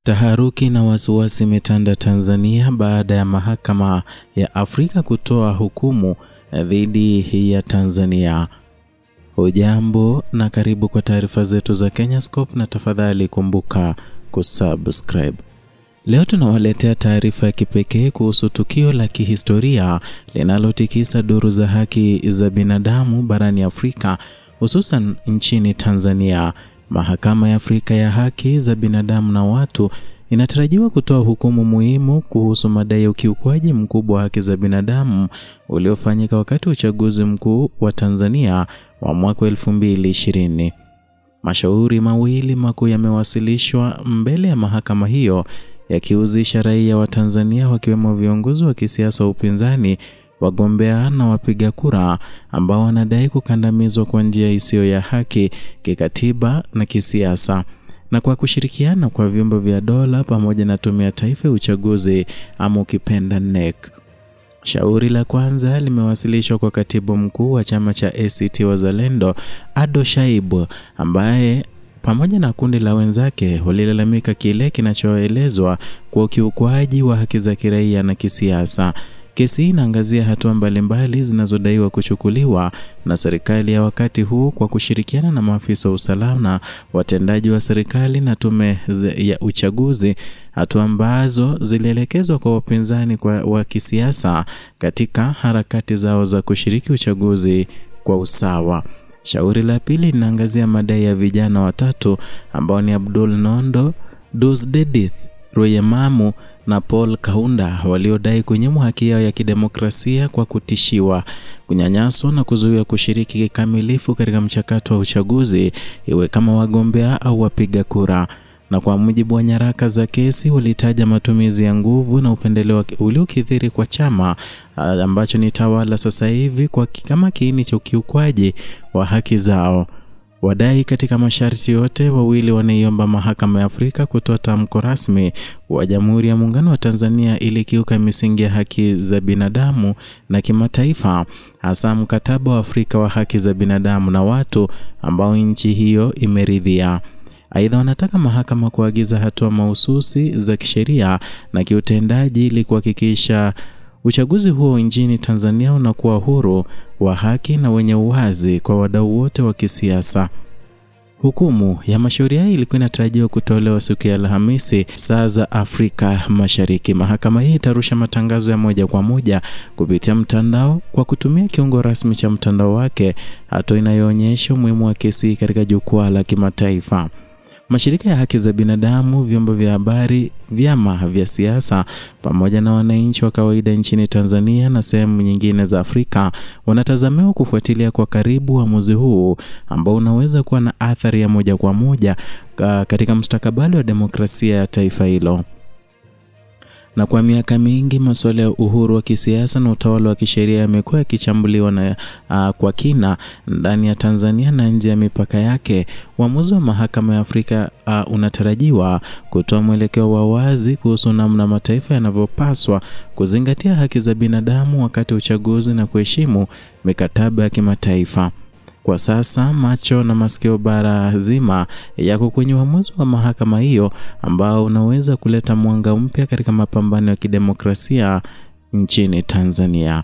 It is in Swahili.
Taharuki na wasiwasi imetanda Tanzania baada ya mahakama ya Afrika kutoa hukumu dhidi ya Tanzania. Hujambo na karibu kwa taarifa zetu za Kenyascope, na tafadhali kumbuka kusubscribe. Leo tunawaletea taarifa ya kipekee kuhusu tukio la kihistoria linalotikisa duru za haki za binadamu barani Afrika, hususan nchini Tanzania. Mahakama ya Afrika ya haki za binadamu na watu inatarajiwa kutoa hukumu muhimu kuhusu madai ya ukiukwaji mkubwa wa haki za binadamu uliofanyika wakati wa uchaguzi mkuu wa Tanzania wa mwaka 2020. Mashauri mawili makuu yamewasilishwa mbele ya mahakama hiyo yakihusisha raia wa Tanzania wakiwemo viongozi wa kisiasa wa upinzani, wagombea na wapiga kura ambao wanadai kukandamizwa kwa njia isiyo ya haki kikatiba na kisiasa, na kwa kushirikiana kwa vyombo vya dola pamoja na Tume ya Taifa ya Uchaguzi ama ukipenda NEC. Shauri la kwanza limewasilishwa kwa katibu mkuu wa chama cha ACT Wazalendo Ado Shaibu, ambaye pamoja na kundi la wenzake walilalamika kile kinachoelezwa kwa ukiukwaji wa haki za kiraia na kisiasa. Kesi hii inaangazia hatua mbalimbali zinazodaiwa kuchukuliwa na serikali ya wakati huu kwa kushirikiana na maafisa wa usalama, watendaji wa serikali na tume ya uchaguzi, hatua ambazo zilielekezwa kwa wapinzani wa kisiasa katika harakati zao za kushiriki uchaguzi kwa usawa. Shauri la pili linaangazia madai ya vijana watatu ambao ni Abdul Nondo, Dusdedith Royemamu na Paul Kaunda waliodai kunyimwa haki yao ya kidemokrasia kwa kutishiwa, kunyanyaswa na kuzuiwa kushiriki kikamilifu katika mchakato wa uchaguzi, iwe kama wagombea au wapiga kura. Na kwa mujibu wa nyaraka za kesi walitaja matumizi ya nguvu na upendeleo uliokithiri kwa chama ambacho ni tawala sasa hivi kwa kama kiini cha ukiukwaji wa haki zao. Wadai katika masharti yote wawili wanaiomba mahakama ya Afrika kutoa tamko rasmi wa Jamhuri ya Muungano wa Tanzania ili kiuka misingi ya haki za binadamu na kimataifa, hasa mkataba wa Afrika wa haki za binadamu na watu ambao nchi hiyo imeridhia. Aidha, wanataka mahakama kuagiza hatua mahususi za kisheria na kiutendaji ili kuhakikisha uchaguzi huo nchini Tanzania unakuwa huru, wa haki na wenye uwazi kwa wadau wote wa kisiasa. Hukumu ya mashauri haya ilikuwa inatarajiwa kutolewa siku ya Alhamisi saa za Afrika Mashariki. Mahakama hii itarusha matangazo ya moja kwa moja kupitia mtandao kwa kutumia kiungo rasmi cha mtandao wake, hatua inayoonyesha umuhimu wa kesi katika jukwaa la kimataifa. Mashirika ya haki za binadamu, vyombo vya habari, vyama vya siasa pamoja na wananchi wa kawaida nchini Tanzania na sehemu nyingine za Afrika wanatazamiwa kufuatilia kwa karibu uamuzi huu ambao unaweza kuwa na athari ya moja kwa moja katika mustakabali wa demokrasia ya taifa hilo. Na kwa miaka mingi masuala ya uhuru wa kisiasa na utawala wa kisheria yamekuwa yakichambuliwa kwa kina ndani ya Tanzania na nje ya mipaka yake. Uamuzi wa mahakama ya Afrika unatarajiwa kutoa mwelekeo wa wazi kuhusu namna mataifa yanavyopaswa kuzingatia haki za binadamu wakati wa uchaguzi na kuheshimu mikataba ya kimataifa. Kwa sasa macho na masikio bara zima yako kwenye uamuzi wa mahakama hiyo ambao unaweza kuleta mwanga mpya katika mapambano ya kidemokrasia nchini Tanzania.